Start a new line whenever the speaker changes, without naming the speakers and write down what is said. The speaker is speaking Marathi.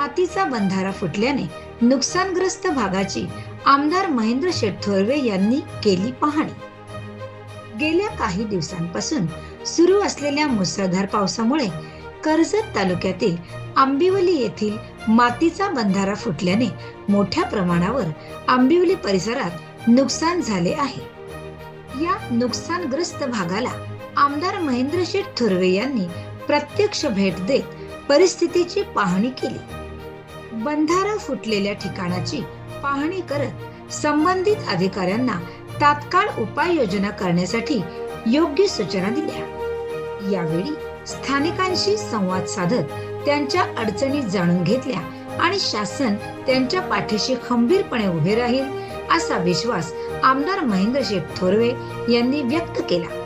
मातीचा बंधारा फुटल्याने नुकसानग्रस्त भागाची आमदार महेंद्र शेठ थोरवे यांनी केली पाहणी. गेल्या काही दिवसांपासून सुरू असलेल्या मुसळधार पावसामुळे कर्जत तालुक्यातील आंबिवली येथील मातीचा बंधारा फुटल्याने मोठ्या प्रमाणावर आंबिवली परिसरात नुकसान झाले आहे. या नुकसानग्रस्त भागाला आमदार महेंद्र शेठ थोरवे यांनी प्रत्यक्ष भेट देत परिस्थितीची पाहणी केली. बंधारा फुटलेल्या ठिकाणाची पाहणी करत संबंधित अधिकाऱ्यांना तात्काळ उपाययोजना करण्यासाठी योग्य सूचना दिल्या. यावेळी स्थानिकांशी संवाद साधत त्यांच्या अडचणी जाणून घेतल्या आणि शासन त्यांच्या पाठीशी खंबीरपणे उभे राहील असा विश्वास आमदार महेंद्र शेठ थोरवे यांनी व्यक्त केला.